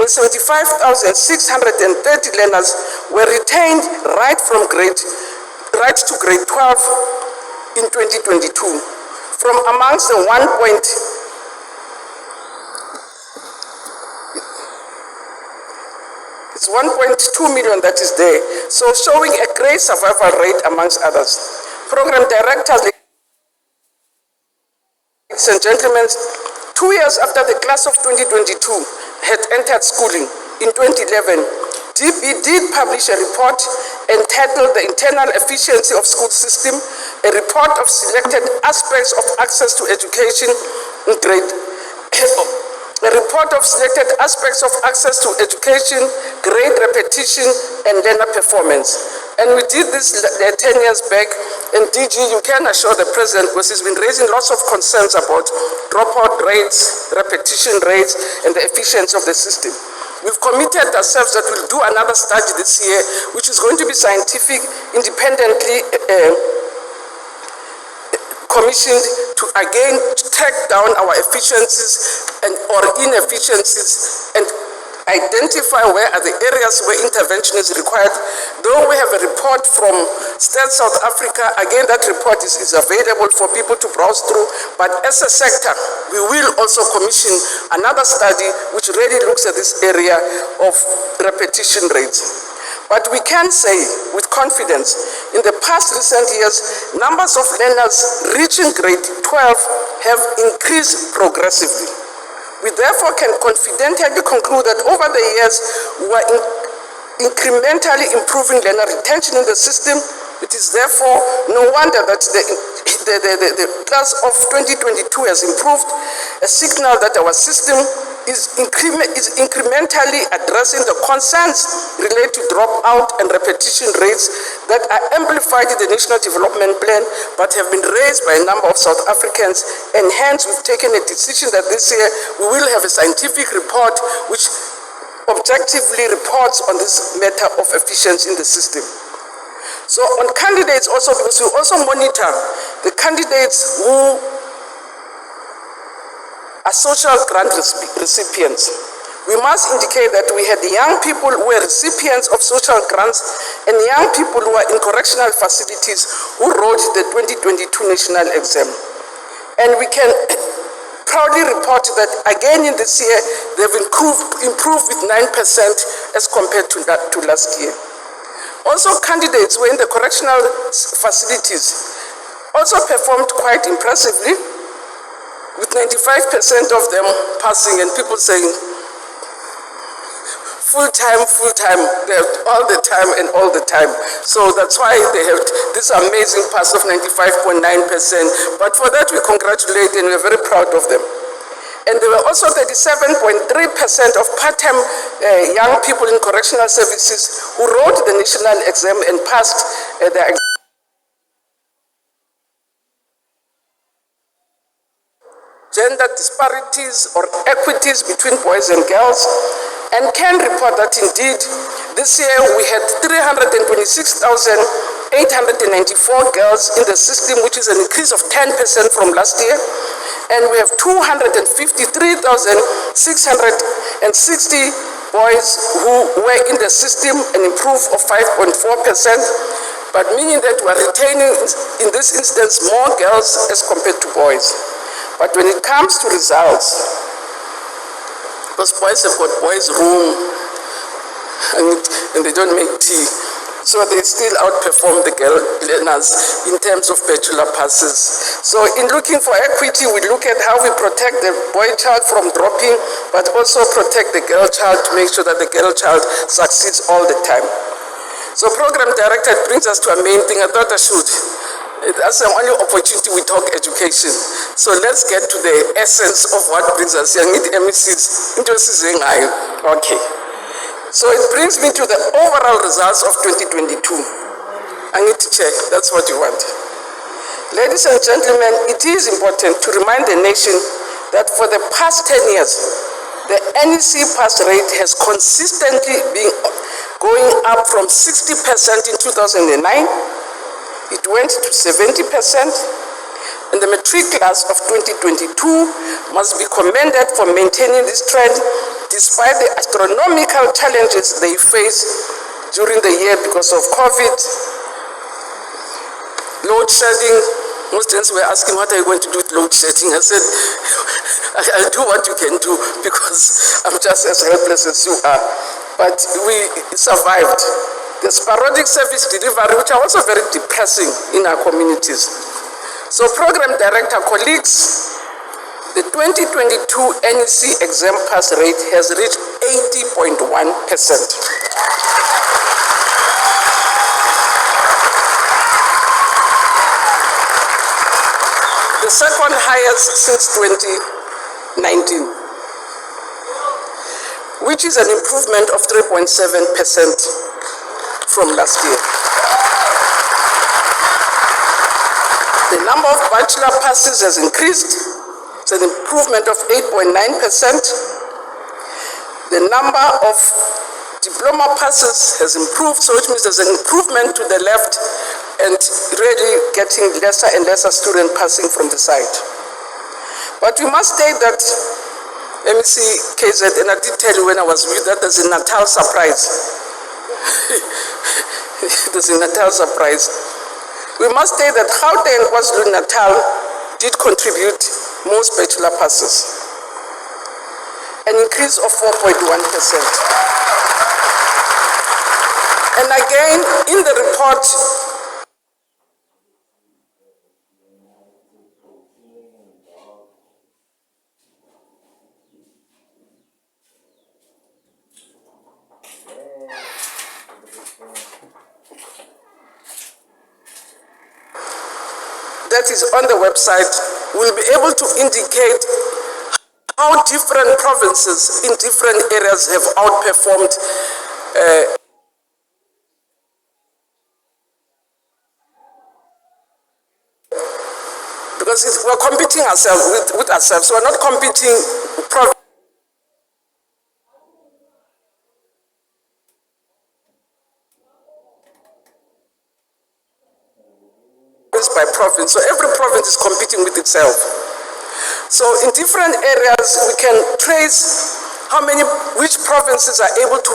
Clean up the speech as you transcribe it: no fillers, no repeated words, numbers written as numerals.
75,630 learners were retained right to grade 12 in 2022 from amongst the 1.2 million that is there, so showing a great survival rate amongst others. Program directors, ladies and gentlemen, 2 years after the class of 2022 had entered schooling in 2011, DB did publish a report entitled The Internal Efficiency of School System, a report of selected aspects of access to education in grade grade repetition, and learner performance. And we did this 10 years back, and DG, you can assure the President, because he's been raising lots of concerns about dropout rates, repetition rates, and the efficiency of the system. We've committed ourselves that we'll do another study this year, which is going to be scientific, independently commissioned to again track down our efficiencies or inefficiencies and identify where are the areas where intervention is required. Though we have a report from State South Africa, again that report is available for people to browse through, but as a sector, we will also commission another study which really looks at this area of repetition rates. But we can say with confidence, in the past recent years, numbers of learners reaching grade 12 have increased progressively. We therefore can confidently conclude that over the years, we are incrementally improving learner retention in the system. It is therefore no wonder that the class of 2022 has improved, a signal that our system is incrementally addressing the concerns related to dropout and repetition rates that are amplified in the National Development Plan but have been raised by a number of South Africans, and hence we've taken a decision that this year we will have a scientific report which objectively reports on this matter of efficiency in the system. So on candidates also, because we also monitor the candidates who are social grant recipients. We must indicate that we had young people who were recipients of social grants and young people who are in correctional facilities who wrote the 2022 national exam. And we can proudly report that again in this year, they've improved with 9% as compared to last year. Also, candidates who were in the correctional facilities also performed quite impressively, with 95% of them passing, and people saying full time, all the time and all the time. So that's why they have this amazing pass of 95.9%. But for that we congratulate and we're very proud of them. And there were also 37.3% of part-time young people in correctional services who wrote the national exam and passed the exam. Gender disparities or equities between boys and girls, and can report that indeed this year we had 326,894 girls in the system, which is an increase of 10% from last year, and we have 253,660 boys who were in the system, an improvement of 5.4%, but meaning that we are retaining in this instance more girls as compared to boys. But when it comes to results, those boys have got boys' room and they don't make tea, so they still outperform the girl learners in terms of bachelor passes. So in looking for equity, we look at how we protect the boy child from dropping, but also protect the girl child to make sure that the girl child succeeds all the time. So program director brings us to a main thing. I thought I should. That's the only opportunity we talk education. So let's get to the essence of what brings us here. Okay. So it brings me to the overall results of 2022. I need to check. That's what you want. Ladies and gentlemen, it is important to remind the nation that for the past 10 years, the NEC pass rate has consistently been going up from 60% in 2009. It went to 70%, and the matric class of 2022 must be commended for maintaining this trend despite the astronomical challenges they face during the year because of COVID, load shedding. Most students were asking, what are you going to do with load shedding? I said, I'll do what you can do because I'm just as helpless as you are. But we survived. The sporadic service delivery, which are also very depressing in our communities. So program director, colleagues, the 2022 NEC exam pass rate has reached 80.1%. The second highest since 2019, which is an improvement of 3.7% from last year. The number of bachelor passes has increased. It's an improvement of 8.9%. The number of diploma passes has improved, so which means there's an improvement to the left and really getting lesser and lesser students passing from the side. But we must state that MEC KZ, and I did tell you when I was with that, there's a Natal surprise. There's a Natal surprise. We must state that Gauteng and KwaZulu-Natal did contribute most bachelor passes, an increase of 4.1%. And again, in the report, that is on the website, we'll be able to indicate how different provinces in different areas have outperformed because we're competing ourselves with ourselves. We're not competing province by province. So every province is competing with itself. So in different areas, we can trace which provinces are able to